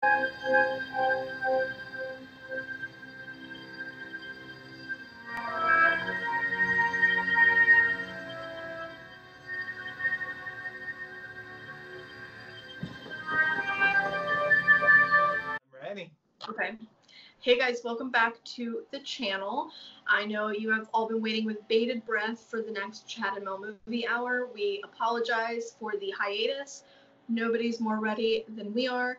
Ready. Okay. Hey guys, welcome back to the channel. I know you have all been waiting with bated breath for the next Chad and Mel movie hour. We apologize for the hiatus. Nobody's more ready than we are.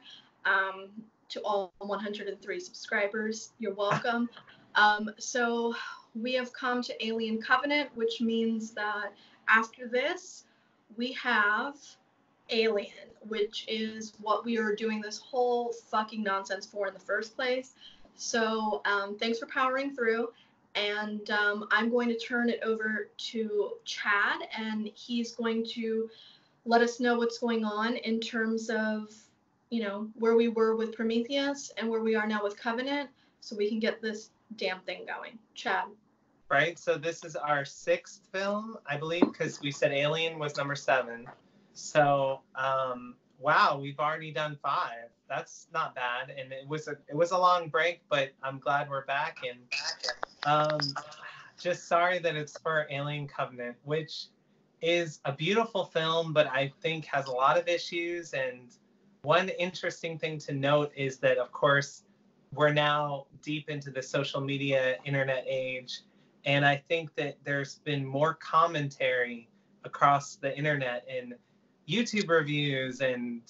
To all 103 subscribers, you're welcome. So we have come to Alien Covenant, which means that after this, we have Alien, which is what we are doing this whole fucking nonsense for in the first place. So thanks for powering through, and I'm going to turn it over to Chad, and he's going to let us know what's going on in terms of, you know, where we were with Prometheus and where we are now with Covenant, so we can get this damn thing going. Chad. Right, so this is our 6th film, I believe, because we said Alien was number 7. So, wow, we've already done 5. That's not bad, and it was a long break, but I'm glad we're back. And just sorry that it's for Alien Covenant, which is a beautiful film, but I think has a lot of issues. And one interesting thing to note is that, of course, we're now deep into the social media internet age, and I think that there's been more commentary across the internet and YouTube reviews and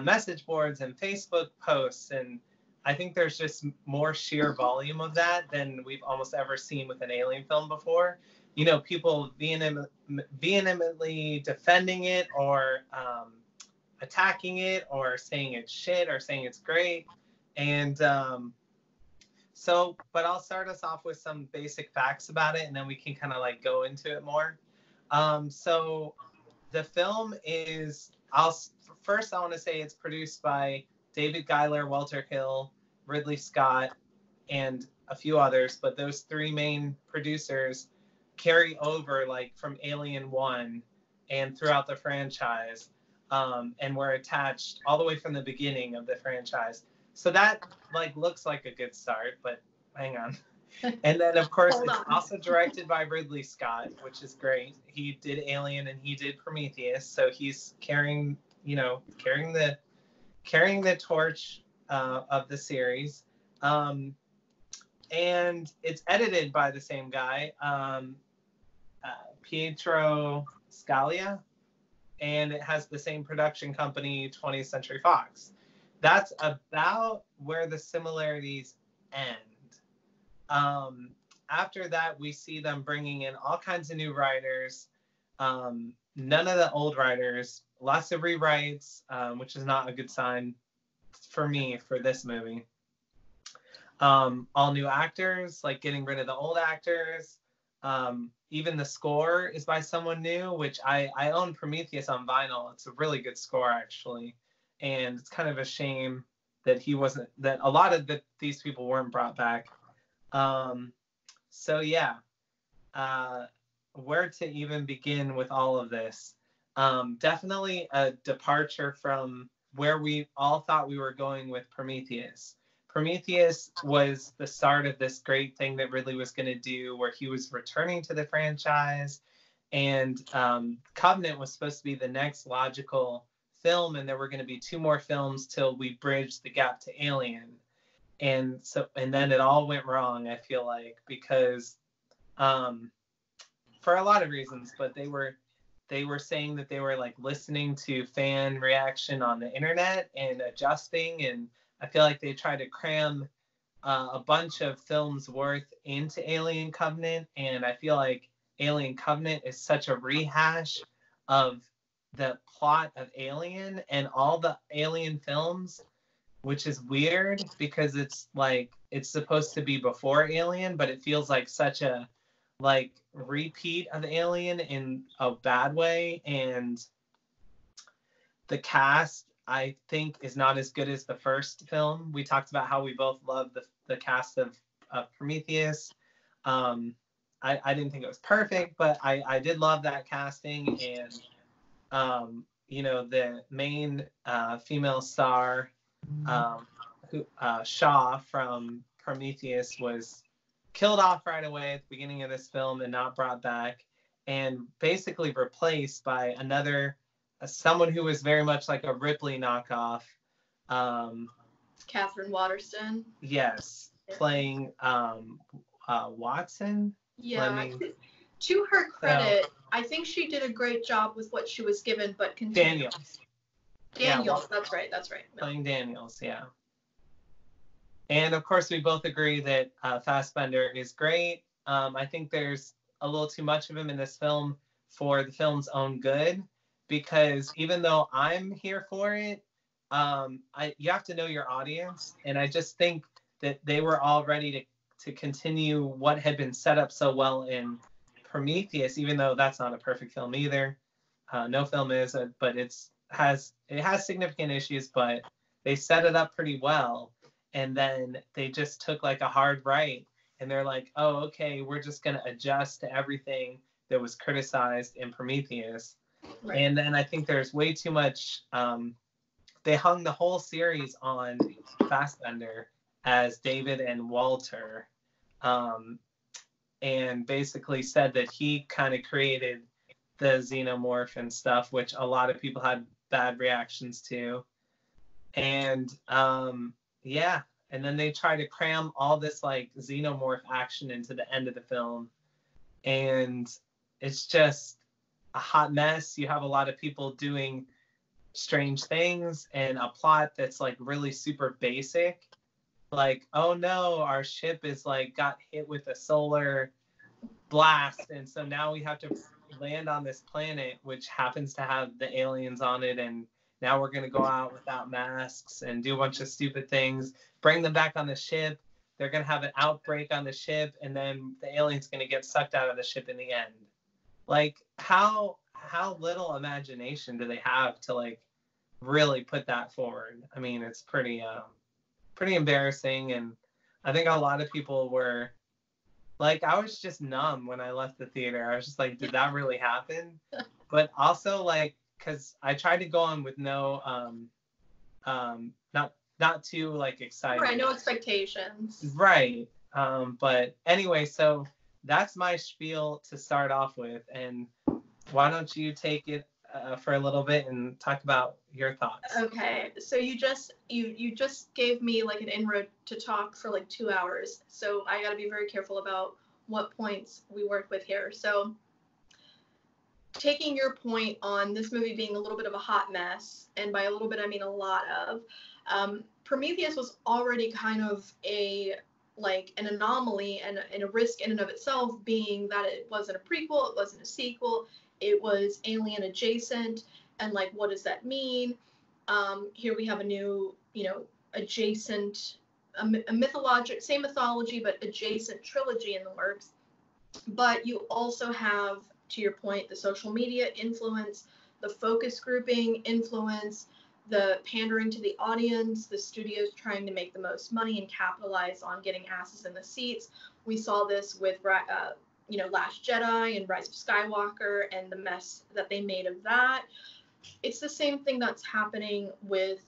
message boards and Facebook posts, and I think there's just more sheer volume of that than we've almost ever seen with an Alien film before. You know, people vehemently defending it, or attacking it, or saying it's shit, or saying it's great. And but I'll start us off with some basic facts about it, and then we can kind of like go into it more. So the film is, first I want to say it's produced by David Giler, Walter Hill, Ridley Scott, and a few others, but those 3 main producers carry over like from Alien 1 and throughout the franchise, and were attached all the way from the beginning of the franchise. So that like looks like a good start, but hang on. And then, of course, it's also directed by Ridley Scott, which is great. He did Alien and he did Prometheus, so he's carrying the torch of the series. And it's edited by the same guy, Pietro Scalia, and it has the same production company, 20th Century Fox. That's about where the similarities end. After that, we see them bringing in all kinds of new writers, none of the old writers, lots of rewrites, which is not a good sign for me for this movie. All new actors, like getting rid of the old actors. Even the score is by someone new, which I own Prometheus on vinyl. It's a really good score, actually. And it's kind of a shame that a lot of these people weren't brought back. So yeah, where to even begin with all of this? Definitely a departure from where we all thought we were going with Prometheus. Prometheus was the start of this great thing that Ridley was going to do, where he was returning to the franchise, and Covenant was supposed to be the next logical film, and there were going to be 2 more films till we bridged the gap to Alien. And then it all went wrong, I feel like, because for a lot of reasons, but they were saying that they were like listening to fan reaction on the internet and adjusting, and I feel like they tried to cram a bunch of films worth into Alien Covenant, and I feel like Alien Covenant is such a rehash of the plot of Alien and all the Alien films, which is weird because it's like it's supposed to be before Alien, but it feels like such a like repeat of Alien in a bad way. And the cast, I think, is not as good as the first film. We talked about how we both love the cast of Prometheus. I didn't think it was perfect, but I did love that casting. And the main female star, Shaw from Prometheus was killed off right away at the beginning of this film and not brought back, and basically replaced by someone who was very much like a Ripley knockoff. Catherine Waterston. Yes, playing Watson. Yeah. To her credit, I think she did a great job with what she was given, but continue. Daniels, that's right. Playing Daniels, yeah. And of course, we both agree that Fassbender is great. I think there's a little too much of him in this film for the film's own good, because even though I'm here for it, you have to know your audience, and I just think that they were all ready to continue what had been set up so well in Prometheus, even though that's not a perfect film either. No film is, but it has significant issues, but they set it up pretty well. And then they just took like a hard right, and they're like, oh, okay, we're just going to adjust to everything that was criticized in Prometheus. Right. And then I think there's way too much, they hung the whole series on Fassbender as David and Walter, and basically said that he kind of created the Xenomorph and stuff, which a lot of people had bad reactions to. And yeah, and then they try to cram all this like Xenomorph action into the end of the film, and it's just a hot mess. You have a lot of people doing strange things and a plot that's like really super basic. Like, oh no, our ship is like got hit with a solar blast, and so now we have to land on this planet which happens to have the aliens on it, and now we're going to go out without masks and do a bunch of stupid things, bring them back on the ship. They're going to have an outbreak on the ship, and then the alien's going to get sucked out of the ship in the end. Like, how little imagination do they have to like really put that forward? I mean, it's pretty embarrassing, and I think a lot of people were like, I was just numb when I left the theater. I was just like, did that really happen? But also like, because I tried to go on with no not too like excited. Right, no expectations. Right. But anyway, so that's my spiel to start off with, and why don't you take it for a little bit and talk about your thoughts? Okay, so you just gave me like an inroad to talk for like 2 hours, so I got to be very careful about what points we work with here. So taking your point on this movie being a little bit of a hot mess, and by a little bit I mean a lot of, Prometheus was already kind of an anomaly and a risk in and of itself, being that it wasn't a prequel, it wasn't a sequel, it was alien adjacent, and like, what does that mean? Here we have a new, adjacent, same mythology but adjacent trilogy in the works. But you also have, to your point, the social media influence, the focus grouping influence, the pandering to the audience, the studios trying to make the most money and capitalize on getting asses in the seats. We saw this with Last Jedi and Rise of Skywalker and the mess that they made of that. It's the same thing that's happening with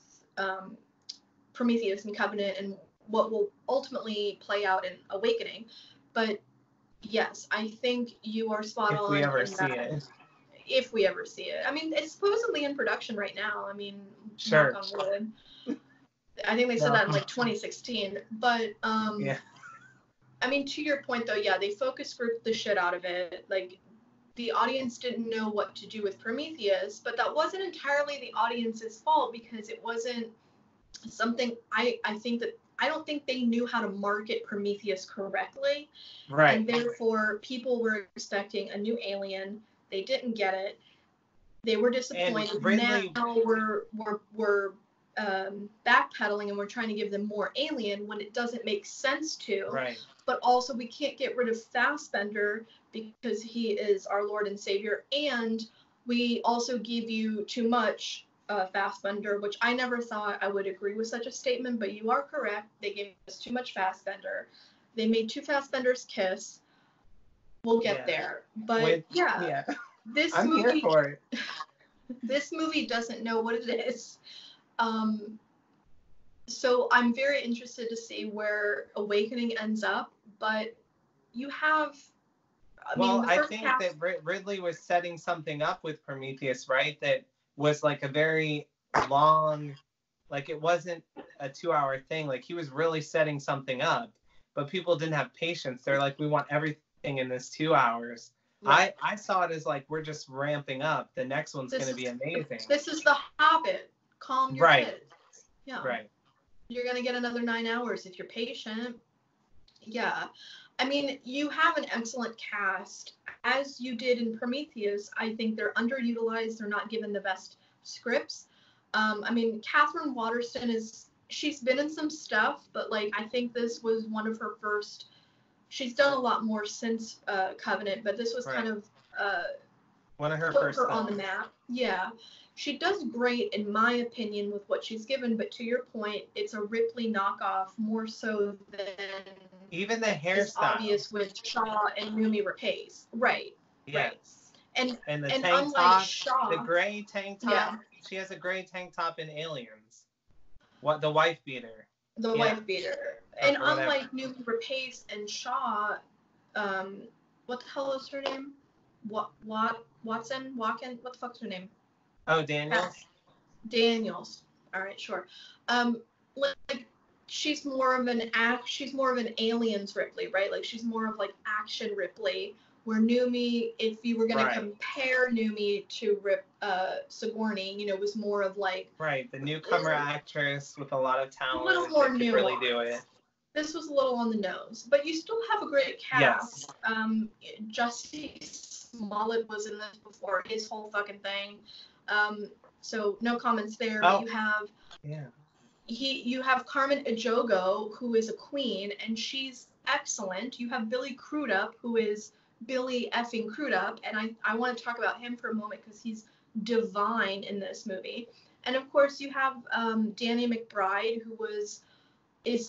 Prometheus and Covenant and what will ultimately play out in Awakening. But yes, I think you are spot on. If we ever see it. If we ever see it. I mean, it's supposedly in production right now. I mean, sure. Knock on wood. I think they said that in like 2016. But yeah. I mean, to your point though, yeah, they focus grouped the shit out of it. Like, the audience didn't know what to do with Prometheus, but that wasn't entirely the audience's fault, because it wasn't something I don't think they knew how to market Prometheus correctly. Right. And therefore people were expecting a new alien. They didn't get it. They were disappointed. Now we're backpedaling, and we're trying to give them more alien when it doesn't make sense to. Right. But also, we can't get rid of Fassbender because he is our Lord and Savior, and we also give you too much Fassbender, which I never thought I would agree with such a statement, but you are correct. They gave us too much Fassbender. They made two Fassbenders kiss. We'll get there. But this I'm movie, here for it. This movie doesn't know what it is. So I'm very interested to see where Awakening ends up, but you have, I think that Ridley was setting something up with Prometheus, right? That was like a very long, like it wasn't a 2-hour thing. Like he was really setting something up, but people didn't have patience. They're like, we want everything in this 2 hours. Right. I saw it as like, we're just ramping up. The next one's going to be amazing. This is The Hobbit. Calm your kids. Yeah. Right. You're going to get another 9 hours if you're patient. Yeah. I mean, you have an excellent cast. As you did in Prometheus, I think they're underutilized. They're not given the best scripts. I mean, Catherine Waterston she's been in some stuff, but like, I think this was one of her first, she's done a lot more since Covenant, but this was kind of one of her put first her on the map. Yeah. She does great, in my opinion, with what she's given, but to your point, it's a Ripley knockoff more so than even the hairstyle obvious with Shaw and Noomi Rapace. Right. Yes. Right. And the tank top, Shaw, the gray tank top. Yeah. She has a gray tank top in Aliens. What, the wife beater? The wife beater. And unlike Noomi Rapace and Shaw, what the hell is her name? Watson? Walken? What the fuck's her name? Oh, Daniels. Daniels. All right, sure. Like she's more of an Aliens Ripley, right? Like she's more of like action Ripley. Where Noomi, if you were gonna compare Noomi to Sigourney, you know, was more of like the newcomer actress with a lot of talent. A little more nuanced. Really do it. This was a little on the nose, but you still have a great cast. Yes. Jussie Smollett was in this before, his whole fucking thing. So no comments there. But you have Carmen Ejogo, who is a queen, and she's excellent. You have Billy Crudup, who is Billy effing Crudup, and I want to talk about him for a moment because he's divine in this movie. And of course you have Danny McBride, who is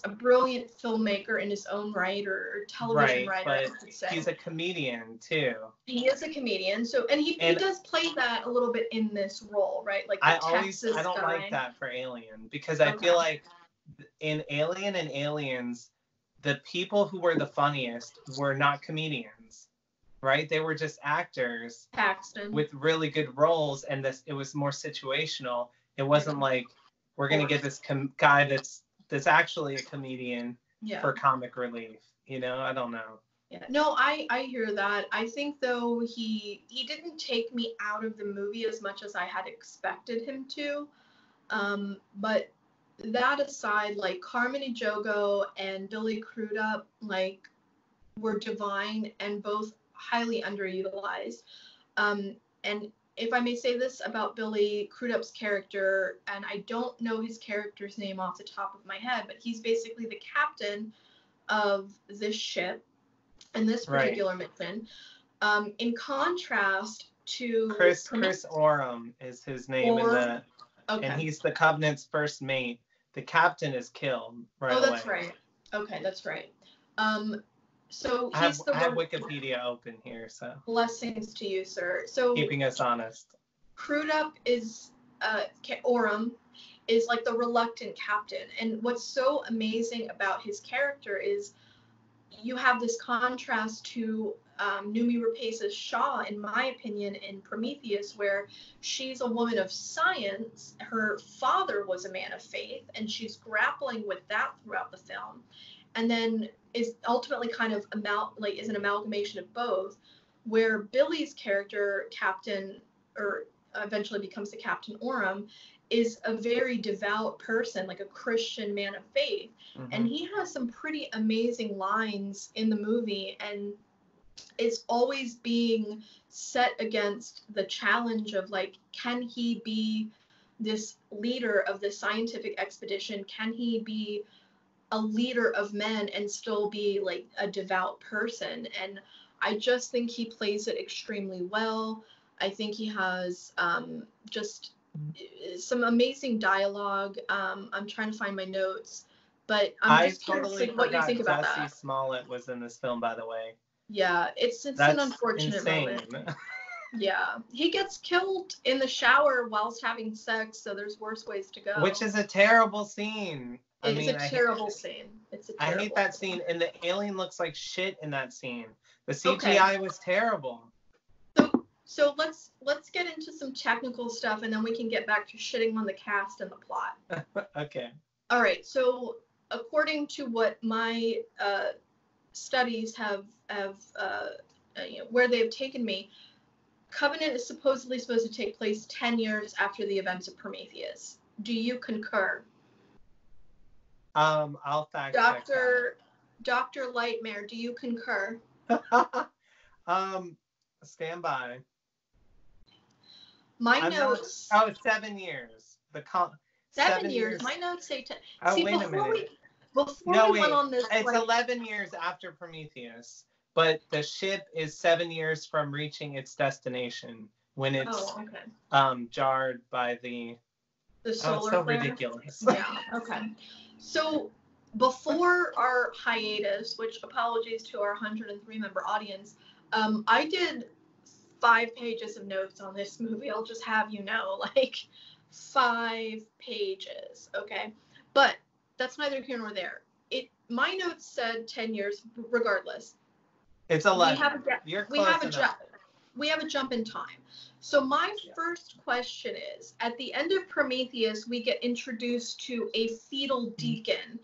a brilliant filmmaker in his own right, or television writer, I would say. He's a comedian too. He is a comedian, and he does play that a little bit in this role, right? Like I don't like that for Alien, because I feel like in Alien and Aliens, the people who were the funniest were not comedians, right? They were just actors with really good roles, and it was more situational. It wasn't like we're gonna get this guy that's actually a comedian for comic relief. You know, I don't know. Yeah, no, I hear that. I think though he didn't take me out of the movie as much as I had expected him to. But that aside, like Carmen Ejogo and Billy Crudup, like were divine and both highly underutilized. And if I may say this about Billy Crudup's character, and I don't know his character's name off the top of my head, but he's basically the captain of this ship in this particular mission. In contrast to Chris Oram is his name and he's the Covenant's first mate. The captain is killed right away. Oh, that's right. Okay, that's right. So I have Wikipedia open here, so blessings to you, sir. So keeping us honest. Crudup is Oram is like the reluctant captain, and what's so amazing about his character is you have this contrast to Noomi Rapace's Shaw, in my opinion, in Prometheus, where she's a woman of science. Her father was a man of faith, and she's grappling with that throughout the film. And then is ultimately kind of is an amalgamation of both, where Billy's character, Captain, or eventually becomes the Captain Oram, is a very devout person, like a Christian man of faith. Mm-hmm. And he has some pretty amazing lines in the movie, and it's always being set against the challenge of like, can he be this leader of this scientific expedition? Can he be a leader of men and still be like a devout person? And I just think he plays it extremely well. I think he has just some amazing dialogue. I'm trying to find my notes, but I'm just curious what you think about that. Jussie Smollett was in this film, by the way. Yeah, it's an unfortunate moment. Yeah, he gets killed in the shower whilst having sex, so there's worse ways to go. Which is a terrible scene. It's a terrible scene. I hate that scene, and the alien looks like shit in that scene. The CGI was terrible. So let's get into some technical stuff, and then we can get back to shitting on the cast and the plot. Okay. All right. So according to what my studies have where they've taken me, Covenant is supposed to take place 10 years after the events of Prometheus. Do you concur? I'll fact check that. Dr. Lightmare, do you concur? Stand by. My notes. 7 years. 7 years. My notes say 10. Oh, see, wait a minute. Before we went on this, it's 11 years after Prometheus, but the ship is 7 years from reaching its destination when it's jarred by the solar it's so flare. Ridiculous. Yeah. Okay. So before our hiatus, which apologies to our 103 member audience, I did 5 pages of notes on this movie. I'll just have you know, like 5 pages. Okay, but that's neither here nor there. My notes said 10 years, regardless. It's 11. We have a jump in time. So my first question is, at the end of Prometheus, we get introduced to a fetal deacon.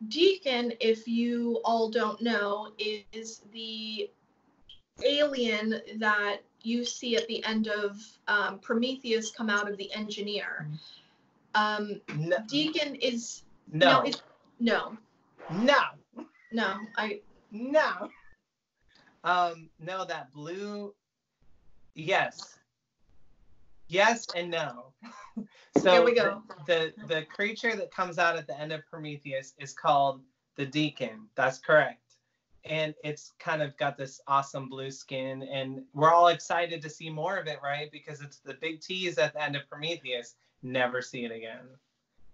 Deacon, if you all don't know, is the alien that you see at the end of Prometheus come out of the engineer. Deacon is... No. No, that blue... Yes and no. So here we go. The creature that comes out at the end of Prometheus is called the Deacon. That's correct. And it's kind of got this awesome blue skin, and we're all excited to see more of it, right? Because it's the big tease at the end of Prometheus. Never see it again.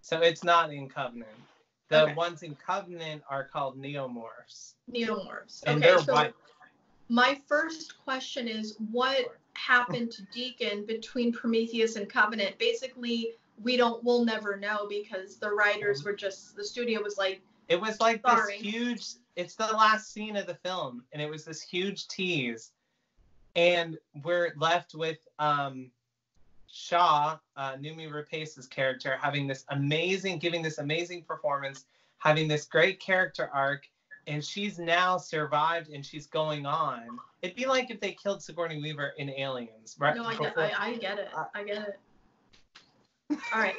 So it's not in Covenant. The ones in Covenant are called neomorphs. And they're white. My first question is, what happened to Deacon between Prometheus and Covenant? Basically, we'll never know, because the writers were just, the studio was like, it was like this huge, it's the last scene of the film, and it was this huge tease. And we're left with Shaw, Noomi Rapace's character, giving this amazing performance, having this great character arc, and she's now survived and she's going on. It'd be like if they killed Sigourney Weaver in Aliens, right? No, I get it. All right.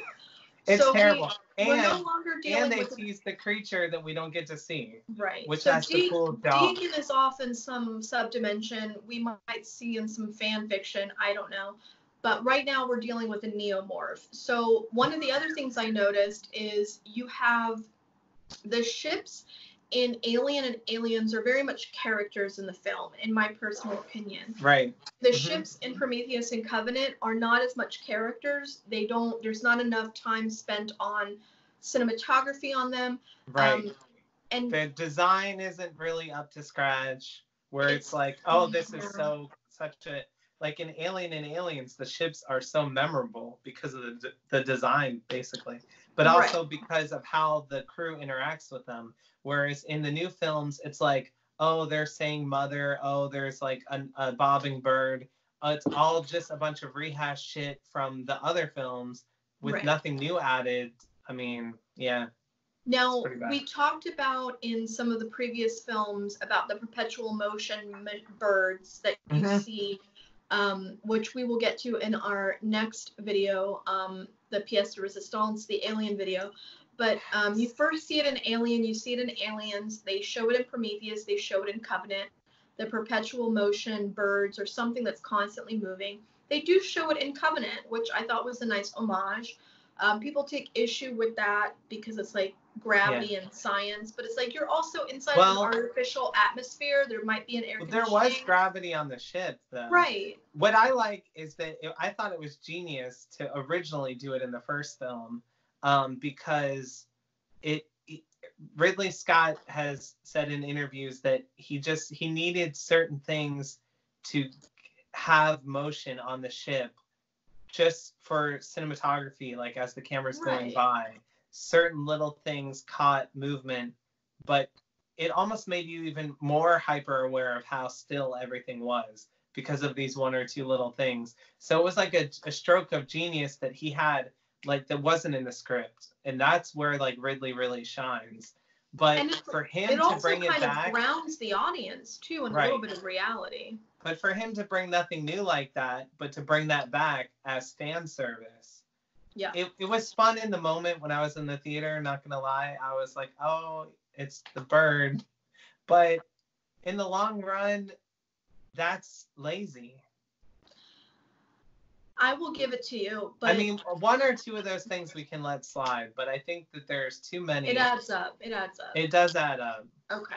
It's terrible. We're no longer dealing and they with tease the creature that we don't get to see. Right. Which has the cool job. Deacon is off in some subdimension. We might see in some fan fiction. I don't know. But right now we're dealing with a neomorph. So one of the other things I noticed is you have the ships in Alien and Aliens are very much characters in the film, in my personal opinion. Right. The ships in Prometheus and Covenant are not as much characters. There's not enough time spent on cinematography on them. Right. And the design isn't really up to scratch, where it's like, oh, this is such a, like in Alien and Aliens, the ships are so memorable because of the design, basically. But also because of how the crew interacts with them. Whereas in the new films, it's like, oh, they're saying mother. Oh, there's like a bobbing bird. It's all just a bunch of rehashed shit from the other films with nothing new added. I mean, yeah. Now, we talked about in some of the previous films about the perpetual motion birds that you see, which we will get to in our next video, the pièce de résistance, the Alien video. But you first see it in Alien, you see it in Aliens, they show it in Prometheus, they show it in Covenant. The perpetual motion birds or something that's constantly moving. They do show it in Covenant, which I thought was a nice homage. People take issue with that because it's like gravity and science, but it's like you're also inside of an artificial atmosphere. There might be an air conditioning. There was gravity on the ship, though. Right. What I like is that I thought it was genius to originally do it in the first film, because Ridley Scott has said in interviews that he needed certain things to have motion on the ship just for cinematography, like as the camera's going by. certain little things caught movement, but it almost made you even more hyper aware of how still everything was because of these one or two little things. So it was like a stroke of genius that he had, like, that wasn't in the script. And that's where, like, Ridley really shines. But for him to bring it back... It also kind of grounds the audience, too, in a little bit of reality. But for him to bring nothing new like that, but to bring that back as fan service, yeah, it was fun in the moment when I was in the theater, not gonna lie. I was like, oh, it's the bird. But in the long run, that's lazy. I will give it to you. But I mean, one or two of those things we can let slide, but I think that there's too many. It adds up. It does add up. Okay.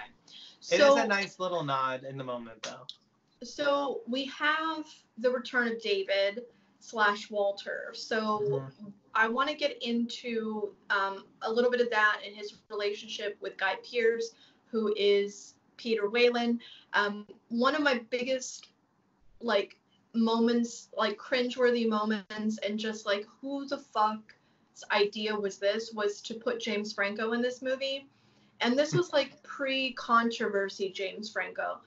It is a nice little nod in the moment, though. So we have the return of David / Walter. So I want to get into a little bit of that and his relationship with Guy Pearce, who is Peter Weyland. One of my biggest, like, moments, like, cringeworthy moments, and just like, who the fuck's idea was to put James Franco in this movie. And this was like pre-controversy James Franco.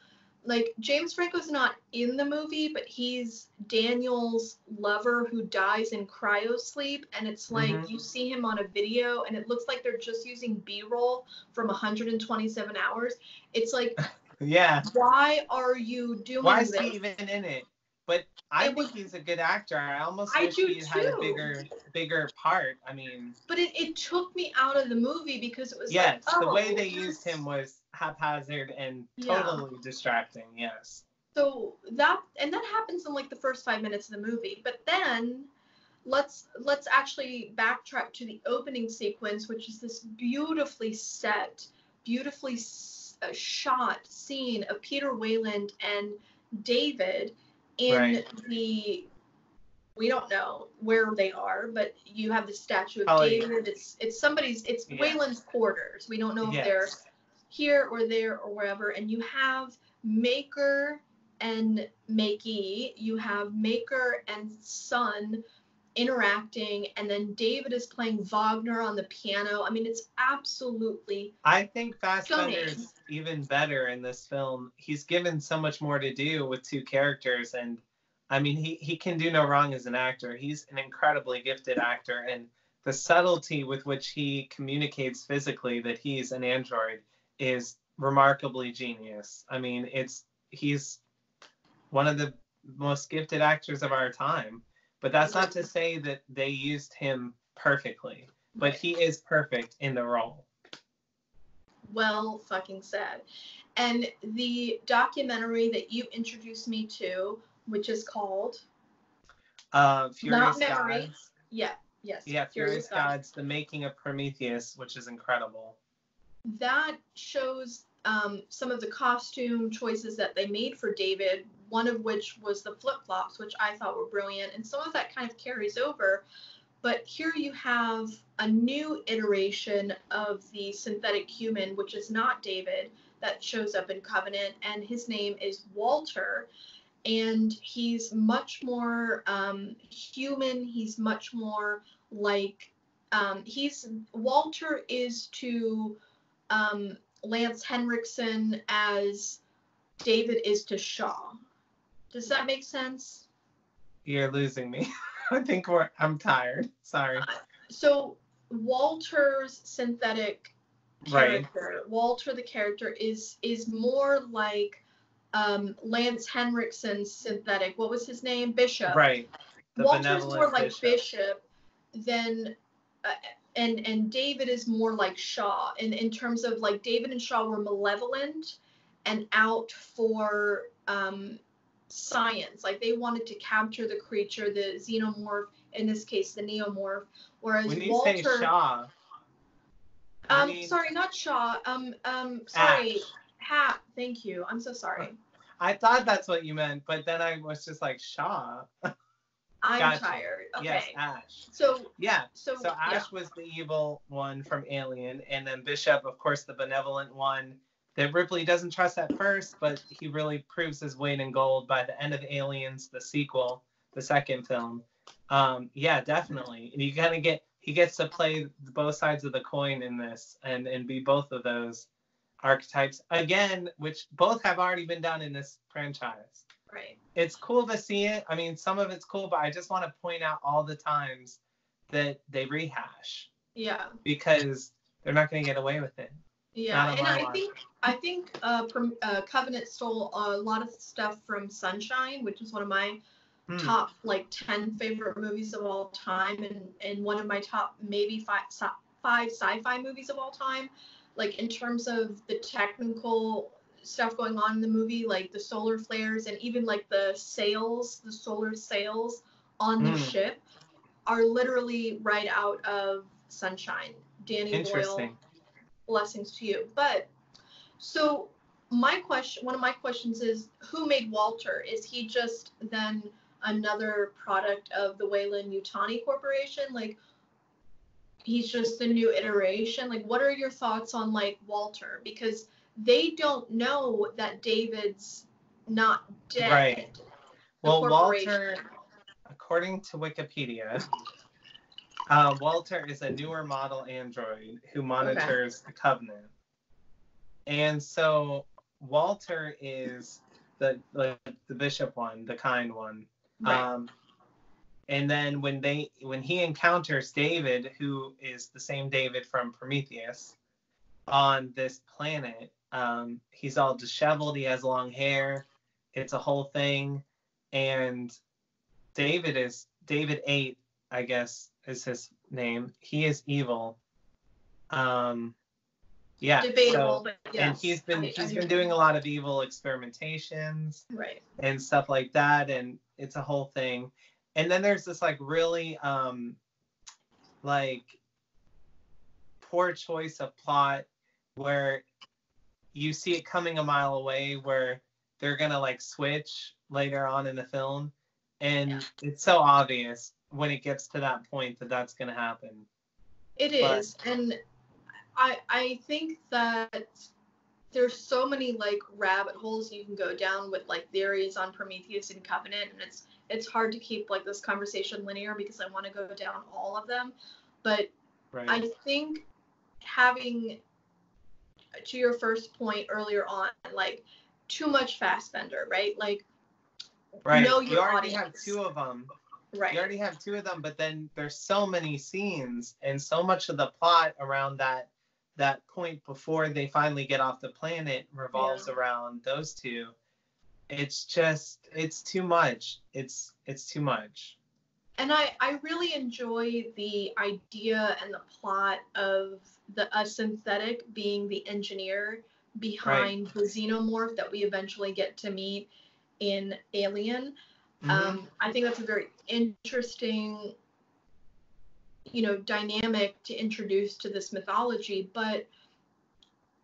Like, James Franco's not in the movie, but he's Daniel's lover who dies in cryosleep, and it's like you see him on a video and it looks like they're just using B-roll from 127 hours. It's like, yeah, why are you doing why this? Why is he even in it? But I think he's a good actor. I almost wish he had a bigger part. I mean... But it took me out of the movie because it was the way they used him was haphazard and totally distracting, yes. So that happens in, like, the first 5 minutes of the movie. But then let's actually backtrack to the opening sequence, which is this beautifully set, beautifully shot scene of Peter Weyland and David in we don't know where they are, but you have the statue of David. It's Weyland's quarters. We don't know if they're here or there or wherever. And you have Maker and Makey. You have Maker and son interacting, and then David is playing Wagner on the piano. I mean, it's absolutely I think Fassbender's even better in this film. He's given so much more to do with two characters, and I mean, he can do no wrong as an actor. He's an incredibly gifted actor, and the subtlety with which he communicates physically that he's an android is remarkably genius. I mean, he's one of the most gifted actors of our time. But that's not to say that they used him perfectly. But he is perfect in the role. Well fucking said. And the documentary that you introduced me to, which is called Furious Gods. Yeah, yes. Yeah, Furious Gods, The Making of Prometheus, which is incredible. That shows some of the costume choices that they made for David, one of which was the flip-flops, which I thought were brilliant, and some of that kind of carries over. But here you have a new iteration of the synthetic human, which is not David, that shows up in Covenant, and his name is Walter, and he's much more human. He's much more like Walter is to Lance Henriksen as David is to Shaw. Does that make sense? You're losing me. I think I'm tired. Sorry. So Walter's synthetic character, Walter the character is more like Lance Henriksen's synthetic. What was his name? Bishop. Right. Walter's more like Bishop than and David is more like Shaw. In terms of, like, David and Shaw were malevolent and out for science. Like, they wanted to capture the creature, the xenomorph, in this case the neomorph, whereas when you Walter say Shaw, sorry, not Shaw, sorry, Hat, thank you, I'm so sorry. I thought that's what you meant, but then I was just like, Shaw. I'm tired. Okay. Yes, Ash. So Ash was the evil one from Alien, and then Bishop, of course, the benevolent one that Ripley doesn't trust at first, but he really proves his weight in gold by the end of Aliens, the sequel, the second film. Yeah, definitely. And you kind of get he gets to play both sides of the coin in this and be both of those archetypes again, which both have already been done in this franchise. Right. It's cool to see it. I mean, some of it's cool, but I just want to point out all the times that they rehash. Yeah. Because they're not going to get away with it. Yeah, and I think Covenant stole a lot of stuff from Sunshine, which is one of my top like 10 favorite movies of all time, and one of my top maybe five sci-fi movies of all time. Like in terms of the technical stuff going on in the movie, like the solar flares and even like the solar sails on the ship are literally right out of Sunshine. Danny Boyle, blessings to you. But so one of my questions is, who made Walter? Is he just then another product of the Weyland-Yutani Corporation? Like, he's just a new iteration? Like, what are your thoughts on like Walter? Because they don't know that David's not dead. Right. Well, Walter, according to Wikipedia, Walter is a newer model android who monitors the Covenant. And so Walter is the bishop one, the kind one. Right. And then when he encounters David, who is the same David from Prometheus, on this planet, he's all disheveled, he has long hair, it's a whole thing. And David 8, I guess, is his name. He is evil. Yeah. Debatable, but yes. And he's been doing a lot of evil experimentations, right, and stuff like that, and it's a whole thing. And then there's this like really like poor choice of plot where you see it coming a mile away, where they're gonna like switch later on in the film, and it's so obvious when it gets to that point that that's gonna happen. It is, and I think that there's so many like rabbit holes you can go down with like theories on Prometheus and Covenant, and it's hard to keep like this conversation linear because I want to go down all of them. But right. I think having, to your first point earlier on, like too much Fassbender, right? Like, right. Know you your already audience. Have two of them. Right. You already have two of them, but then there's so many scenes and so much of the plot around that point before they finally get off the planet revolves around those two. It's too much. It's too much. And I really enjoy the idea and the plot of a synthetic being the engineer behind the xenomorph that we eventually get to meet in Alien. I think that's a very interesting, dynamic to introduce to this mythology. But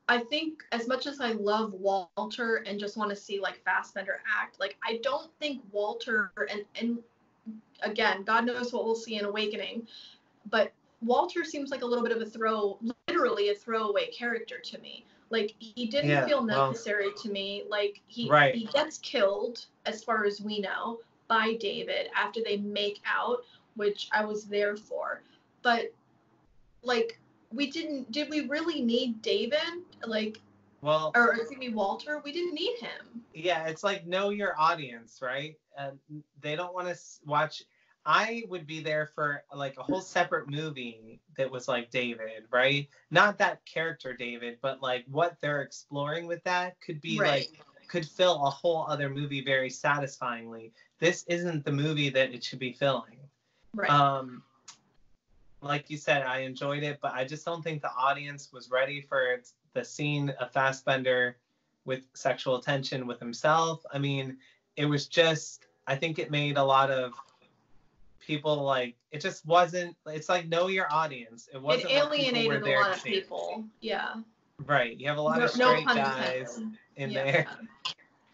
I think as much as I love Walter and just want to see like Fassbender act, like I don't think Walter and again, God knows what we'll see in Awakening, but Walter seems like a little bit of literally a throwaway character to me. Like he didn't feel necessary to me. Like he gets killed, as far as we know, by David after they make out, which I was there for. But like did we really need David? Like, or excuse me, Walter? We didn't need him. Yeah, it's like know your audience, right? They don't want to watch. I would be there for like a whole separate movie that was like David, right? Not that character David, but like what they're exploring with that could be could fill a whole other movie very satisfyingly. This isn't the movie that it should be filling. Right. Like you said, I enjoyed it, but I just don't think the audience was ready for the scene of Fassbender with sexual tension with himself. I mean, it was just, I think it made a lot of people like, it just wasn't, it's like know your audience. It wasn't. It alienated a lot of people. Yeah. Right. You have a lot of straight guys in there.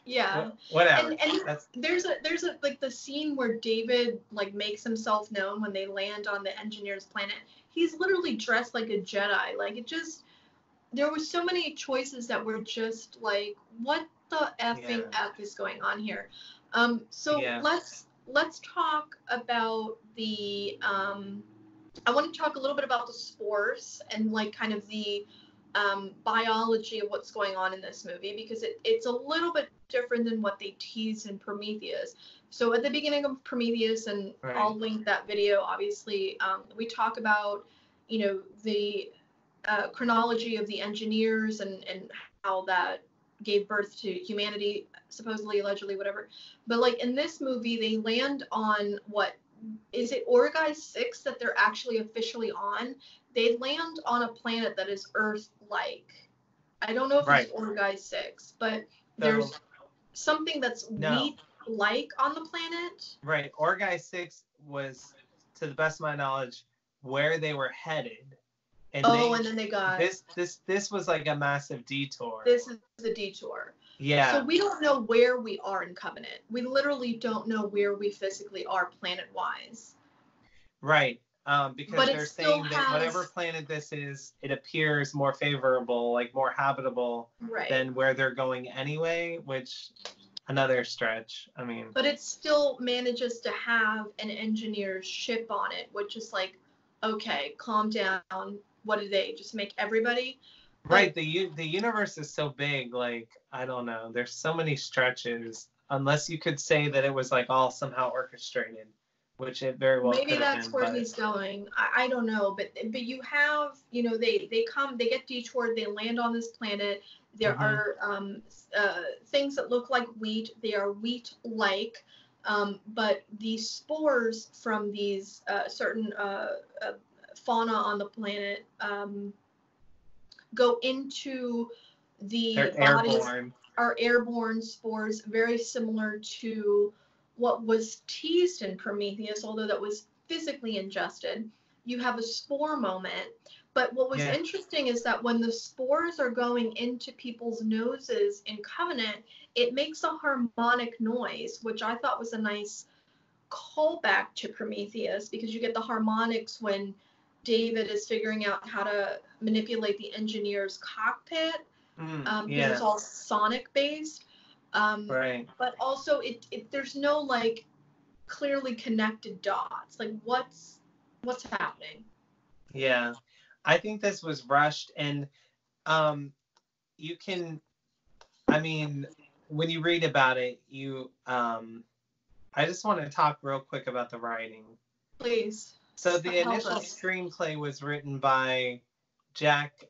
Yeah. Whatever. And there's a like the scene where David like makes himself known when they land on the engineer's planet. He's literally dressed like a Jedi. Like it just, there were so many choices that were just like, what the effing F is going on here? So let's talk about the I want to talk a little bit about the spores and like kind of the biology of what's going on in this movie, because it's a little bit different than what they teased in Prometheus. So at the beginning of Prometheus, and Right. I'll link that video, obviously, we talk about, you know, the chronology of the engineers and how that gave birth to humanity, supposedly, allegedly, whatever. But like in this movie, they land on what is it Pt.6 that they're actually officially on? They land on a planet that is Earth-like. I don't know if Right. it's Pt.6, but there's something that's wheat-like on the planet. Right. Pt.6 was, to the best of my knowledge, where they were headed. And then they got this was like a massive detour. This is a detour. Yeah. So we don't know where we are in Covenant. We literally don't know where we physically are planet-wise. Right. Because they're saying that whatever planet this is, it appears more favorable, like more habitable than where they're going anyway, which another stretch. I mean. But it still manages to have an engineer's ship on it, which is like, okay, calm down. What did they just make everybody? Right. The universe is so big. Like, I don't know. There's so many stretches. Unless you could say that it was like all somehow orchestrated, which it very well maybe could have that's been, where he's going. I don't know, but you have, you know, they get detoured, they land on this planet. There are things that look like wheat. They are wheat-like, but these spores from these certain fauna on the planet go into the bodies. Are airborne spores, very similar to what was teased in Prometheus, although that was physically ingested. You have a spore moment. But what was interesting is that when the spores are going into people's noses in Covenant, it makes a harmonic noise, which I thought was a nice callback to Prometheus, because you get the harmonics when David is figuring out how to manipulate the engineer's cockpit. Because it's all sonic based. But also there's no like clearly connected dots. Like what's happening? Yeah. I think this was rushed, and you can, I mean, when you read about it, you I just want to talk real quick about the writing. Please. So the initial screenplay was written by Jack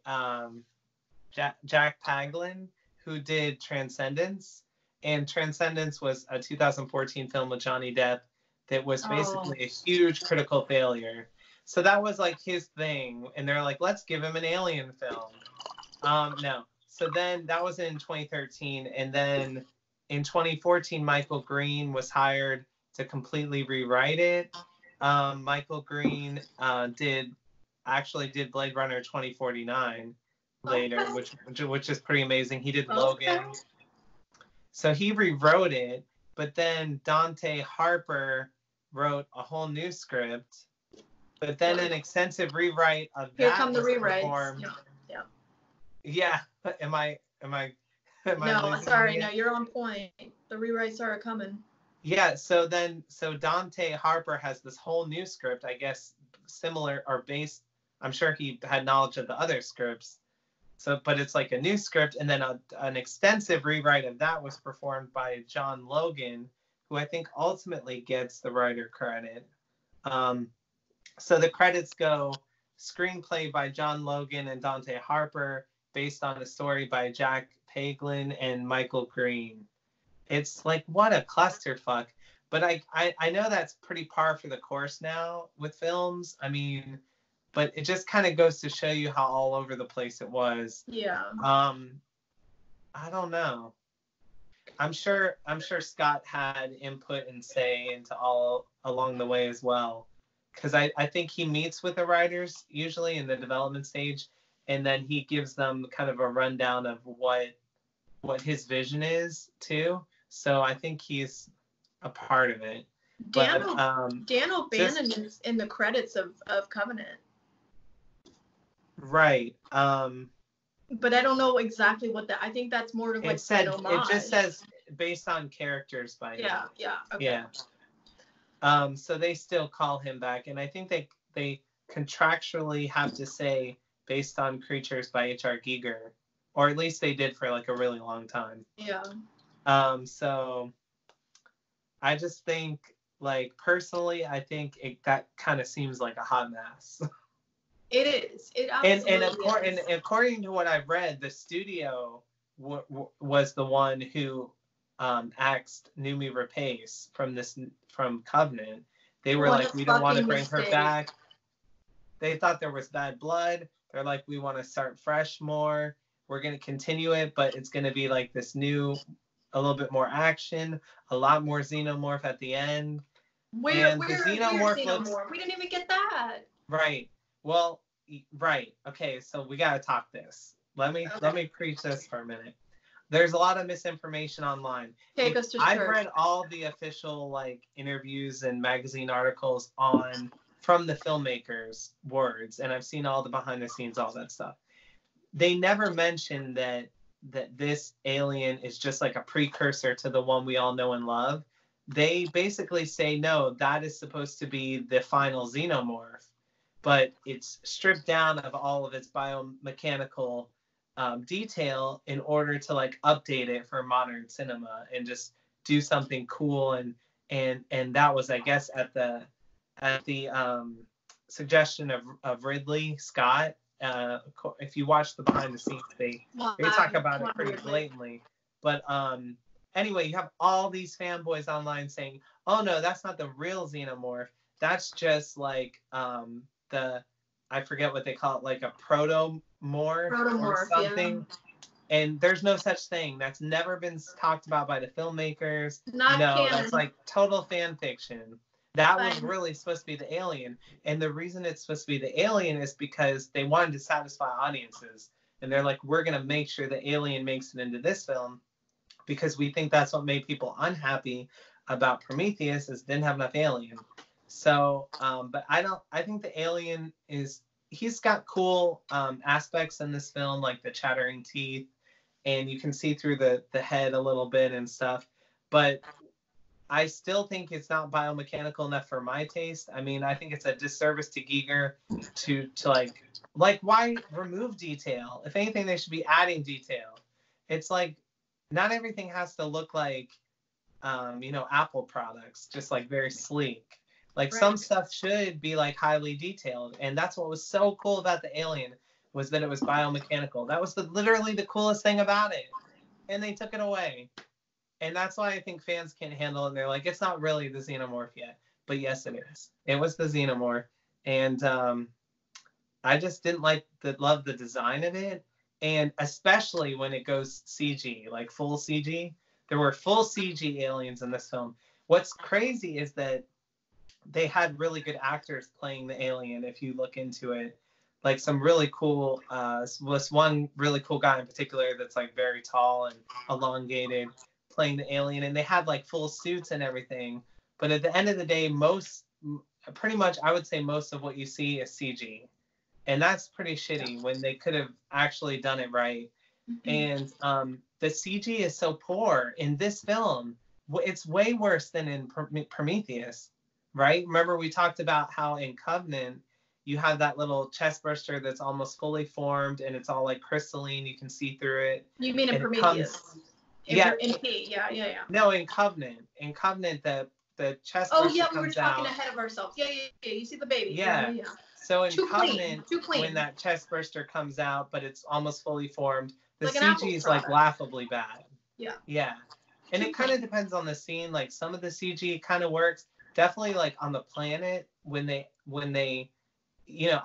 Paglin, who did Transcendence. And Transcendence was a 2014 film with Johnny Depp that was basically a huge critical failure. So that was like his thing. And they're like, let's give him an alien film. No. So then that was in 2013. And then in 2014, Michael Green was hired to completely rewrite it. Michael Green did Blade Runner 2049 later, which is pretty amazing. He did Logan. So he rewrote it, but then Dante Harper wrote a whole new script, but then an extensive rewrite of that. Here come the rewrites. Yeah. Am I no, sorry, no, you're on point. The rewrites are coming. Yeah, so Dante Harper has this whole new script, I guess similar or based, I'm sure he had knowledge of the other scripts. So, but it's like a new script, and then an extensive rewrite of that was performed by John Logan, who I think ultimately gets the writer credit. So the credits go screenplay by John Logan and Dante Harper, based on a story by Jack Paglin and Michael Green. It's like, what a clusterfuck. But I know that's pretty par for the course now with films. I mean, but it just kind of goes to show you how all over the place it was. Yeah. I don't know. I'm sure Scott had input and say into all along the way as well. Because I think he meets with the writers usually in the development stage, and then he gives them kind of a rundown of what his vision is too. So I think he's a part of it. Dan O'Bannon is in the credits of Covenant. Right. But I don't know exactly what that. I think that's more of like it just says based on characters by him. Yeah. Okay. Yeah. So they still call him back, and I think they contractually have to say based on creatures by H.R. Giger, or at least they did for like a really long time. Yeah. So I just think, like, personally, I think that kind of seems like a hot mess. It is. It absolutely and according to what I've read, the studio was the one who axed Numi Rapace from Covenant. They were like, we don't want to bring her back. They thought there was bad blood. They're like, we want to start fresh more. We're going to continue it, but it's going to be like this new, a little bit more action, a lot more Xenomorph at the end. Where Xenomorph? We didn't even get that. Right. Well, right. Okay, so we got to talk this. Let me preach this for a minute. There's a lot of misinformation online. I've read all the official like interviews and magazine articles from the filmmakers' words, and I've seen all the behind the scenes, all that stuff. They never mention that this alien is just like a precursor to the one we all know and love. They basically say, no, that is supposed to be the final Xenomorph, but it's stripped down of all of its biomechanical detail in order to like update it for modern cinema and just do something cool. And that was, I guess, at the suggestion of Ridley Scott. If you watch the behind the scenes, they talk about it pretty blatantly. But anyway, you have all these fanboys online saying, oh no, that's not the real Xenomorph. That's just like I forget what they call it, like a protomorph or something. Yeah. And there's no such thing. That's never been talked about by the filmmakers. Canon. That's like total fan fiction. That was really supposed to be the alien. And the reason it's supposed to be the alien is because they wanted to satisfy audiences. And they're like, we're going to make sure the alien makes it into this film because we think that's what made people unhappy about Prometheus is didn't have enough alien. So, but I think the alien he's got cool aspects in this film, like the chattering teeth, and you can see through the head a little bit and stuff. But I still think it's not biomechanical enough for my taste. I mean, I think it's a disservice to Giger to like why remove detail? If anything, they should be adding detail. It's like not everything has to look like Apple products, just like very sleek. Like some stuff should be like highly detailed, and that's what was so cool about the alien was that it was biomechanical. That was literally the coolest thing about it, and they took it away. And that's why I think fans can't handle it. And they're like, it's not really the Xenomorph yet. But yes, it is. It was the Xenomorph. And I just didn't love the design of it. And especially when it goes CG, like full CG. There were full CG aliens in this film. What's crazy is that they had really good actors playing the alien, if you look into it. Like some really cool, was one really cool guy in particular that's like very tall and elongated, playing the alien, and they had like full suits and everything. But at the end of the day, pretty much I would say most of what you see is CG. And that's pretty shitty when they could have actually done it right. And the CG is so poor in this film. It's way worse than in Prometheus, right? Remember we talked about how in Covenant, you have that little chest burster that's almost fully formed and it's all like crystalline. You can see through it. You mean in Prometheus? Yeah. Yeah. No, in Covenant, the chest. Oh yeah, we were talking ahead of ourselves. Yeah. You see the baby. Yeah. So in Covenant, when that chest burster comes out, but it's almost fully formed, the like CG is like laughably bad. Yeah. Yeah. And it kind of depends on the scene. Like some of the CG kind of works. Definitely like on the planet when they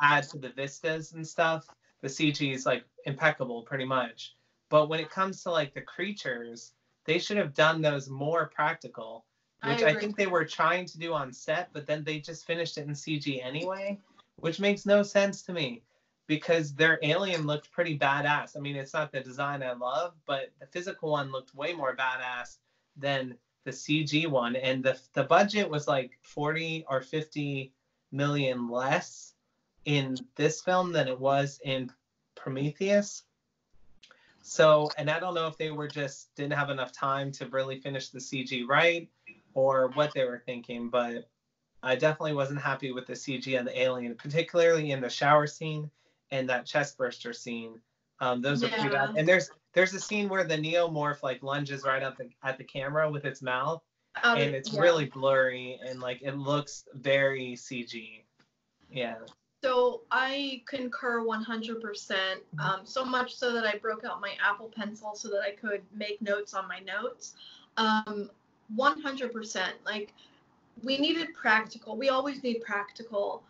add to the vistas and stuff, the CG is like impeccable pretty much. But when it comes to like the creatures, they should have done those more practical, which I think they were trying to do on set, but then they just finished it in CG anyway, which makes no sense to me because their alien looked pretty badass. I mean, it's not the design I love, but the physical one looked way more badass than the CG one. And the budget was like 40 or 50 million less in this film than it was in Prometheus. So, and I don't know if they didn't have enough time to really finish the CG right or what they were thinking, but I definitely wasn't happy with the CG of the alien, particularly in the shower scene and that chest burster scene. Those are pretty bad. Yeah. And there's a scene where the Neomorph like lunges right at the camera with its mouth, and it's Yeah. really blurry and like it looks very CG. Yeah. So I concur 100%. So much so that I broke out my Apple Pencil so that I could make notes on my notes. 100%. Like, we needed practical. We always need practical.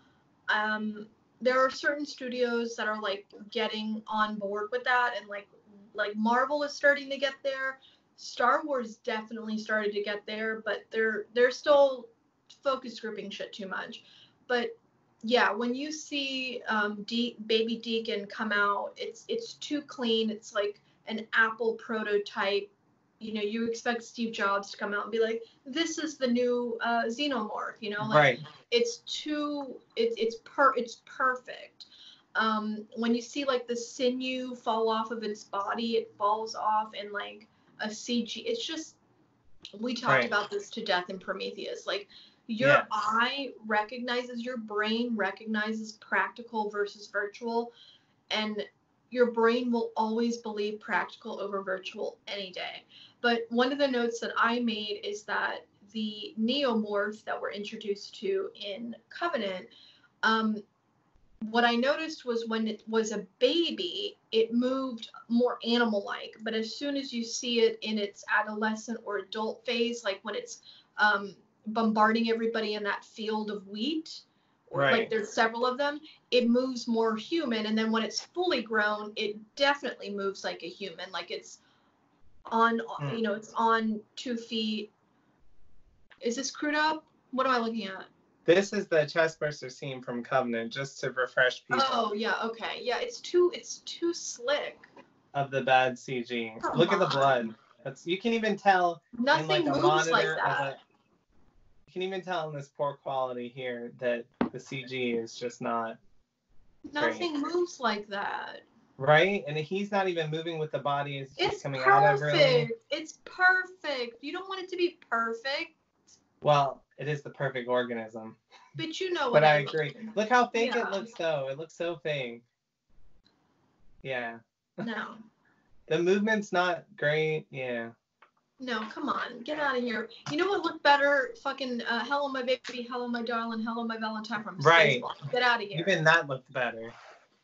There are certain studios that are like getting on board with that, and like Marvel is starting to get there. Star Wars definitely started to get there, but they're still focus grouping shit too much. But yeah, when you see Baby Deacon come out, it's too clean. It's like an Apple prototype. You know, you expect Steve Jobs to come out and be like, "This is the new Xenomorph." You know, like Right. it's perfect. When you see like the sinew fall off of its body, it falls off in like a CG. It's just, we talked Right. about this to death in Prometheus. Like, your Yes. eye recognizes, your brain recognizes practical versus virtual, and your brain will always believe practical over virtual any day. But one of the notes that I made is that the Neomorph that we're introduced to in Covenant, what I noticed was when it was a baby, it moved more animal-like. But as soon as you see it in its adolescent or adult phase, like when it's bombarding everybody in that field of wheat, or Right. like there's several of them, it moves more human. And then when it's fully grown, it definitely moves like a human. Like it's on, you know, it's on 2 feet. Is this screwed up? What am I looking at? This is the chest burster scene from Covenant, just to refresh people. Oh yeah, okay, yeah. It's too slick. Of the bad CG. Look at the blood. You can even tell. Nothing in like a moves like monitor that. You can even tell in this poor quality here that the CG is just not. Nothing great. moves like that. Right, and he's not even moving with the body. It's just coming perfect. out of really. It's perfect. You don't want it to be perfect. Well, it is the perfect organism. But you know what But I agree. Look how fake Yeah. it looks, though. It looks so fake. Yeah. No. The movement's not great. Yeah. No, come on. Get out of here. You know what looked better? Fucking Hello, My Baby, Hello, My Darling, Hello, My Valentine from Right. Spaceballs. Get out of here. Even that looked better.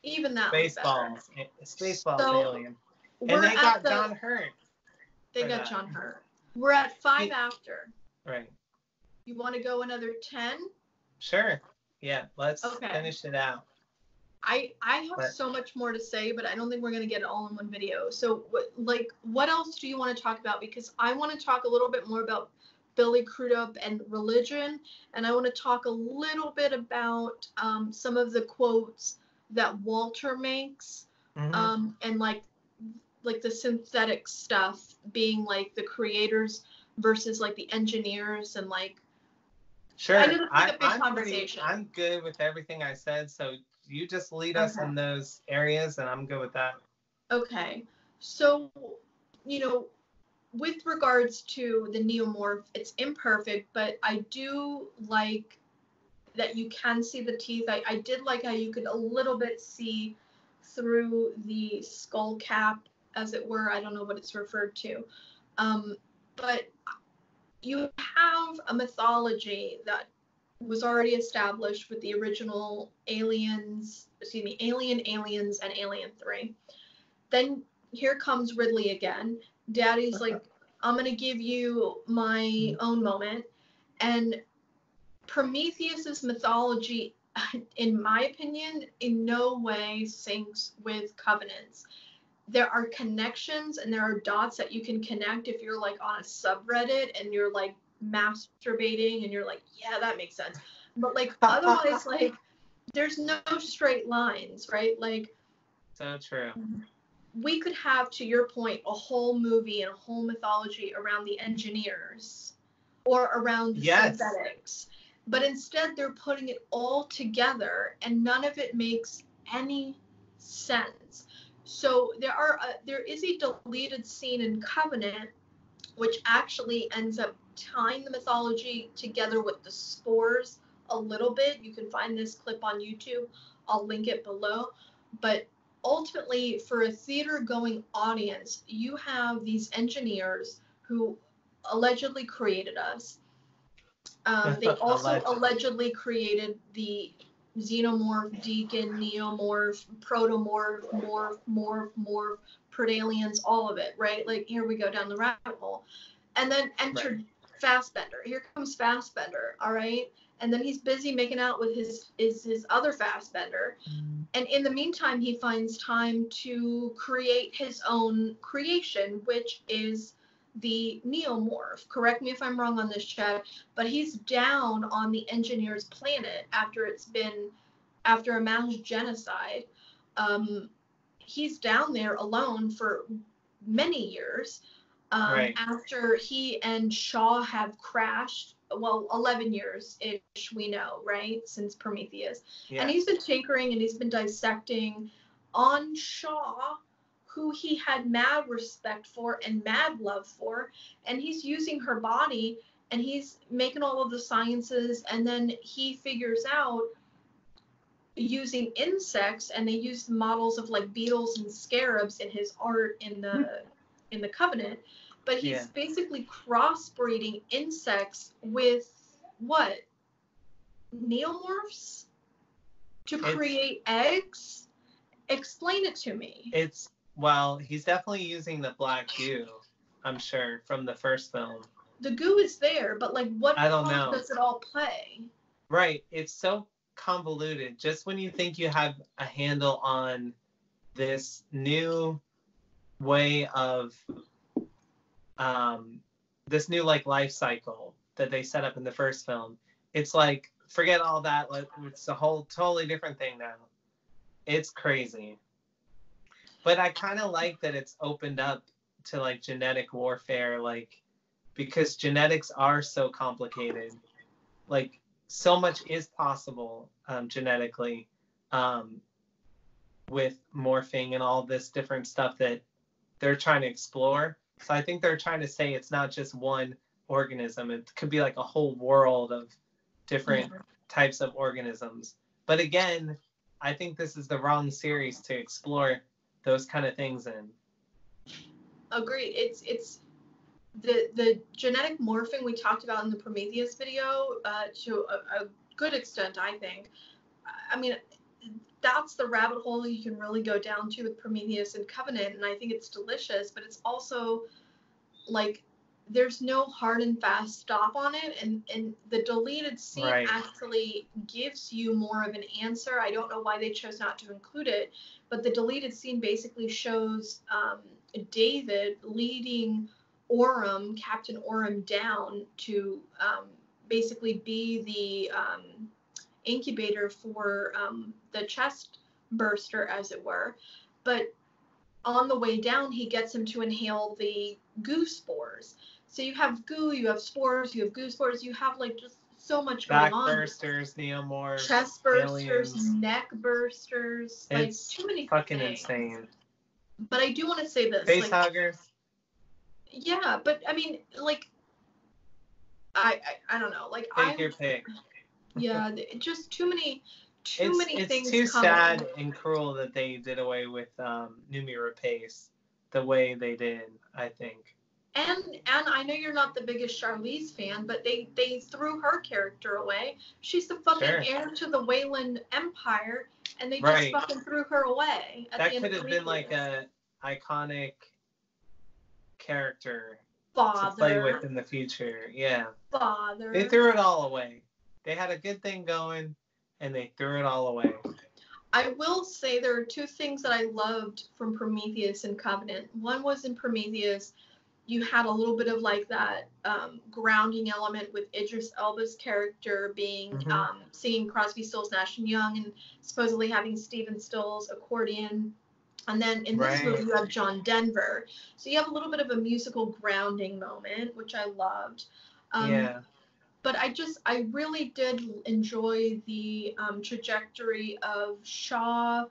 Even that Spaceballs. looked better. Spaceballs So, alien. And they got John Hurt. They got John Hurt. We're at 5 after. Right. You want to go another 10? Sure. Yeah, let's finish it out. I have so much more to say, but I don't think we're going to get it all in one video. So, what else do you want to talk about? Because I want to talk a little bit more about Billy Crudup and religion, and I want to talk a little bit about some of the quotes that Walter makes, and like the synthetic stuff being like the creators versus like the engineers, and like. Sure. I know that's like a big conversation. I'm good with everything I said, so you just lead us in those areas, and I'm good with that. Okay. So, you know, with regards to the Neomorph, it's imperfect, but I do like that you can see the teeth. I did like how you could a little bit see through the skull cap, as it were. I don't know what it's referred to. But you have a mythology that was already established with the original Aliens, Aliens, and Alien 3. Then here comes Ridley again. Daddy's like, I'm going to give you my own moment. And Prometheus's mythology, in my opinion, in no way syncs with Covenant's. There are connections and there are dots that you can connect if you're like on a subreddit and you're like masturbating and you're like, yeah, that makes sense. But like otherwise, like there's no straight lines, right? Like, so true. We could have, to your point, a whole movie and a whole mythology around the engineers or around the synthetics. But instead they're putting it all together and none of it makes any sense. So there is a deleted scene in Covenant which actually ends up tying the mythology together with the spores a little bit. You can find this clip on YouTube. I'll link it below. But ultimately, for a theater-going audience, you have these engineers who allegedly created us. They also allegedly created the Xenomorph, Deacon, Neomorph, Protomorph, Morph, Predalians, all of it, right? Like, here we go down the rabbit hole. And then enter Fassbender. Here comes Fassbender, all right? And then he's busy making out with his other Fassbender. And in the meantime, he finds time to create his own creation, which is the Neomorph. Correct me if I'm wrong on this, Chad, but he's down on the engineer's planet after a mass genocide. He's down there alone for many years. After he and Shaw have crashed, well, 11 years-ish, we know, right, since Prometheus. Yeah. And he's been tinkering and he's been dissecting on Shaw, who he had mad respect for and mad love for, and he's using her body, and he's making all of the sciences, and then he figures out using insects, and they used models of like beetles and scarabs in his art in the Covenant, but he's basically crossbreeding insects with what? Neomorphs? To create eggs? Explain it to me. Well, he's definitely using the black goo, I'm sure, from the first film. The goo is there, but like what part does it all play? Right. It's so convoluted. Just when you think you have a handle on this new way of this new like life cycle that they set up in the first film, it's like, forget all that. Like, it's a whole totally different thing now. It's crazy. But I kind of like that it's opened up to like genetic warfare, like, because genetics are so complicated. Like, so much is possible genetically with morphing and all this different stuff that they're trying to explore. So I think they're trying to say it's not just one organism. It could be like a whole world of different types of organisms. But again, I think this is the wrong series to explore those kind of things in. Agreed. It's the genetic morphing we talked about in the Prometheus video to a good extent, I think. I mean, that's the rabbit hole you can really go down to with Prometheus and Covenant, and I think it's delicious, but it's also like there's no hard and fast stop on it, and the deleted scene actually gives you more of an answer. I don't know why they chose not to include it, but the deleted scene basically shows David leading Captain Oram, down to basically be the incubator for the chest burster, as it were. But on the way down, he gets him to inhale the goo spores. So you have goo, you have spores, you have goo spores, you have like just so much going on. Back bursters, neomorphs, chest bursters, aliens. Neck bursters, like too many fucking things. Insane. But I do want to say this. Face huggers. Yeah, but I mean, like, I don't know. Like, Take your pick. Yeah, just too many things. It's too sad and cruel that they did away with Noomi Rapace the way they did, I think. And I know you're not the biggest Charlize fan, but they threw her character away. She's the fucking heir to the Wayland Empire, and they just fucking threw her away. That could have been like a iconic character to play with in the future. Yeah. Father. They threw it all away. They had a good thing going, and they threw it all away. I will say there are two things that I loved from Prometheus and Covenant. One was in Prometheus, you had a little bit of like that grounding element with Idris Elba's character being singing Crosby, Stills, Nash and Young, and supposedly having Stephen Stills accordion. And then in this movie you have John Denver, so you have a little bit of a musical grounding moment, which I loved. But I really did enjoy the trajectory of Shaw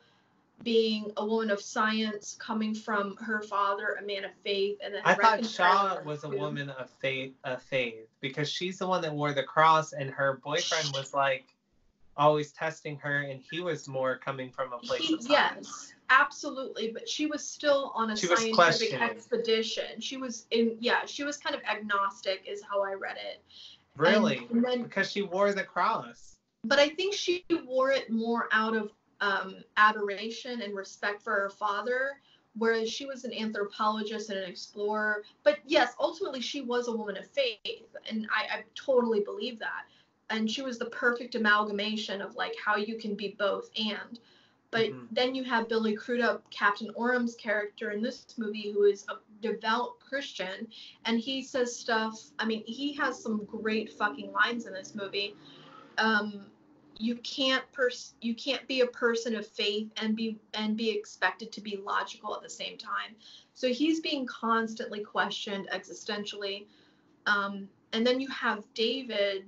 being a woman of science, coming from her father, a man of faith, and then I thought Shaw was a woman of faith, because she's the one that wore the cross, and her boyfriend was like always testing her, and he was more coming from a place of science. Yes, absolutely, but she was still on a scientific expedition. She was kind of agnostic, is how I read it. Really? And then, because she wore the cross. But I think she wore it more out of adoration and respect for her father, whereas she was an anthropologist and an explorer. But yes, ultimately she was a woman of faith, and I totally believe that. And she was the perfect amalgamation of like how you can be both and. But then you have Billy Crudup, Captain Orham's character in this movie, who is a devout Christian, and he says stuff. I mean, he has some great fucking lines in this movie. You can't be a person of faith and be expected to be logical at the same time. So he's being constantly questioned existentially. And then you have David,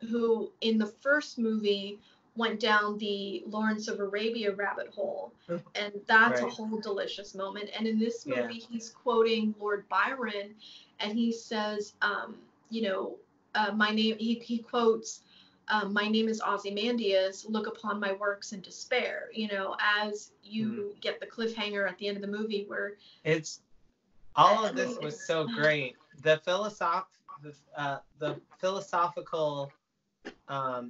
who in the first movie went down the Lawrence of Arabia rabbit hole, and that's a whole delicious moment. And in this movie, he's quoting Lord Byron, and he says, my name. He quotes, "My name is Ozymandias. Look upon my works in despair." As you get the cliffhanger at the end of the movie, where it's all of this was so great. The philosophical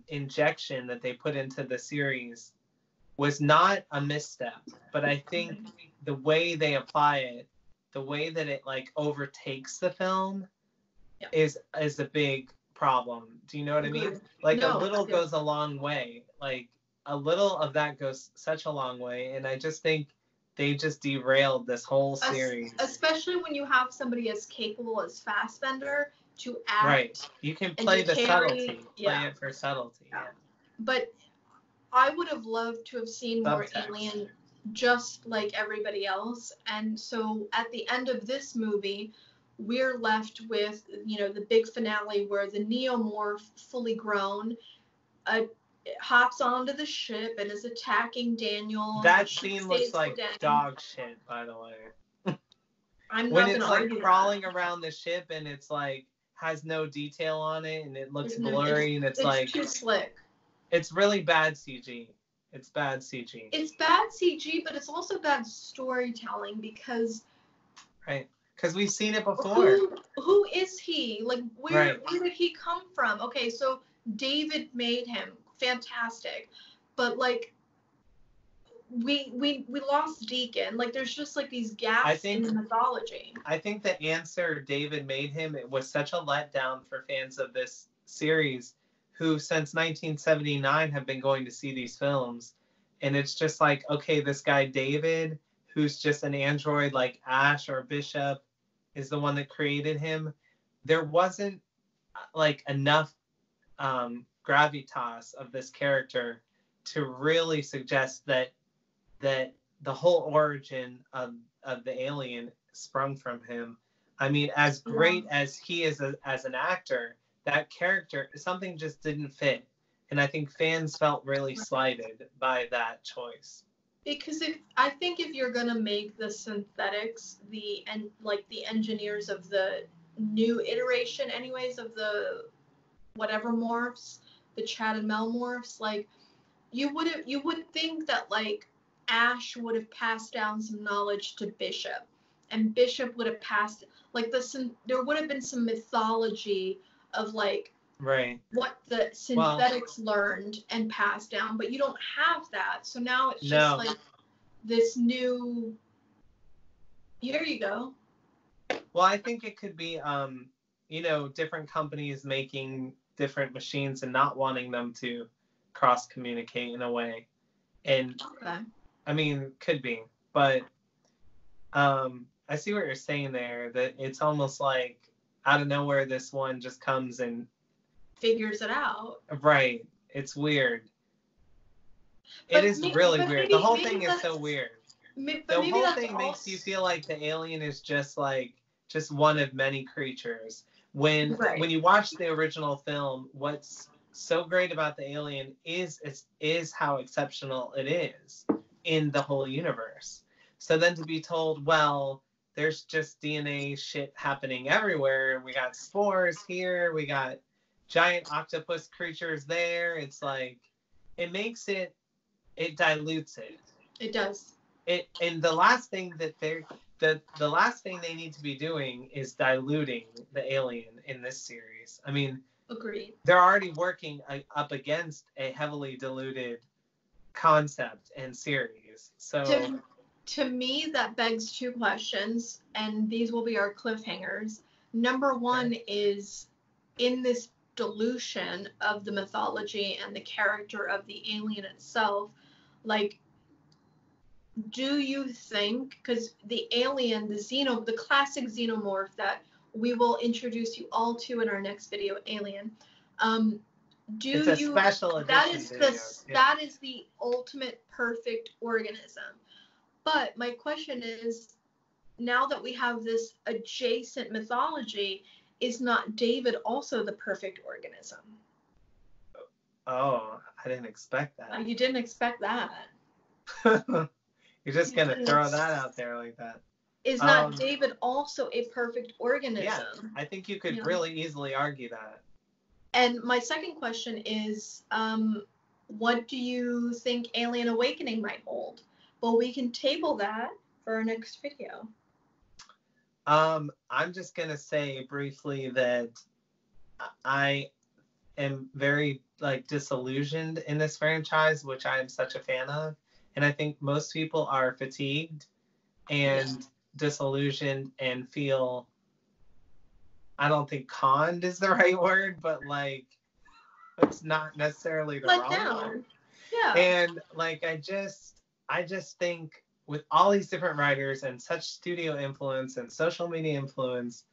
injection that they put into the series was not a misstep, but I think the way they apply it, the way that it like overtakes the film, is a big problem. Do you know what I mean? Like a little goes a long way. Like a little of that goes such a long way, and I just think they just derailed this whole series. Especially when you have somebody as capable as Fassbender to act. Right. You can play the subtlety. Play it for subtlety. Yeah. But I would have loved to have seen more alien, just like everybody else. And so at the end of this movie, we're left with, the big finale where the Xenomorph, fully grown, hops onto the ship and is attacking Daniel. That scene looks like dog shit, by the way. When it's like crawling around the ship and it's like has no detail on it and it looks blurry and it's like too slick. It's really bad CG. It's bad CG. It's bad CG, but it's also bad storytelling because. Right. Because we've seen it before. Who is he? Like, where did he come from? Okay, so David made him. Fantastic. But, like, we lost Deacon. Like, there's just, like, these gaps in the mythology. I think the answer David made him, it was such a letdown for fans of this series who, since 1979, have been going to see these films. And it's just like, okay, this guy David, who's just an android like Ash or Bishop, is the one that created him. There wasn't like enough gravitas of this character to really suggest that the whole origin of the alien sprung from him. I mean, as great as he is as an actor, that character, something just didn't fit. And I think fans felt really slighted by that choice. Because I think if you're gonna make the synthetics the engineers of the new iteration, anyways, of the whatever morphs, the Chad and Mel morphs, like you would think that like Ash would have passed down some knowledge to Bishop, and Bishop would have passed like there would have been some mythology of like what the synthetics learned and passed down, but you don't have that. So now it's just like this new. Here you go. Well, I think it could be, different companies making different machines and not wanting them to cross communicate in a way, and I mean, could be, but I see what you're saying there. That it's almost like out of nowhere, this one just comes and figures it out. Right. It's weird. It is really weird. The whole thing is so weird. The whole thing makes you feel like the alien is just one of many creatures. When you watch the original film, what's so great about the alien is how exceptional it is. in the whole universe. So then to be told, well, there's just DNA shit happening everywhere. We got spores here. We got giant octopus creatures there. It's like, it makes it dilutes it. It does. And the last thing that the last thing they need to be doing is diluting the alien in this series. I mean, agreed. They're already working up against a heavily diluted concept and series. So to me, that begs two questions, and these will be our cliffhangers. Number one is, in this dilution of the mythology and the character of the alien itself, like, do you think, because the alien, the classic xenomorph that we will introduce you all to in our next video, Alien, it's a special edition that is the ultimate perfect organism. But my question is, now that we have this adjacent mythology, is not David also the perfect organism? Oh, I didn't expect that. You didn't expect that. You're just going to throw that out there like that. Is not David also a perfect organism? Yeah, I think you could really easily argue that. And my second question is, what do you think Alien Awakening might hold? Well, we can table that for our next video. I'm just going to say briefly that I am very disillusioned in this franchise, which I am such a fan of. And I think most people are fatigued and disillusioned and feel, I don't think conned is the right word, but it's not necessarily the wrong word. Yeah. And I just think with all these different writers and such studio influence and social media influence,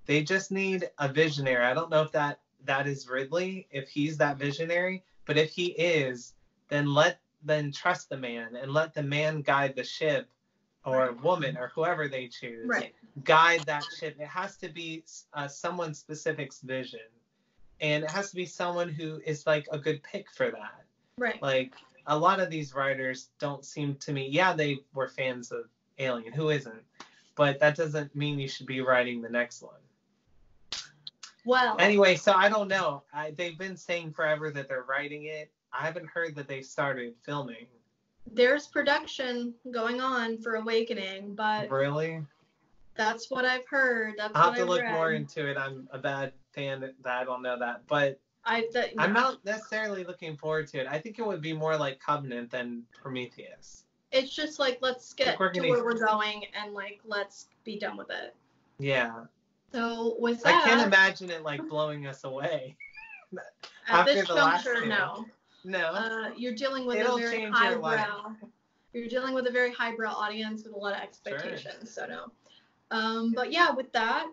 they just need a visionary. I don't know if that is Ridley, if he's that visionary, but if he is, then trust the man and let the man guide the ship, or woman, or whoever they choose. Right. Guide that ship. It has to be someone specific's vision. And it has to be someone who is a good pick for that. Right. A lot of these writers don't seem to me, they were fans of Alien. Who isn't? But that doesn't mean you should be writing the next one. Well. Anyway, so I don't know. They've been saying forever that they're writing it. I haven't heard that they started filming. There's production going on for Awakening, but really, that's what I've heard. I'll have to look more into it. I'm a bad fan that I don't know that, but I'm not necessarily looking forward to it. I think it would be more like Covenant than Prometheus. It's just let's get to where we're going and let's be done with it. Yeah. So with that, I can't imagine it blowing us away. At this juncture, no. No. You're dealing with a very highbrow. You're dealing with a very highbrow audience with a lot of expectations. Sure. So no. But yeah, with that,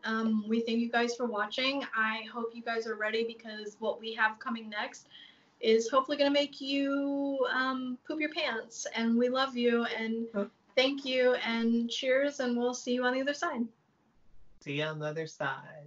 we thank you guys for watching. I hope you guys are ready, because what we have coming next is hopefully going to make you poop your pants. And we love you, and thank you, and cheers, and we'll see you on the other side. See you on the other side.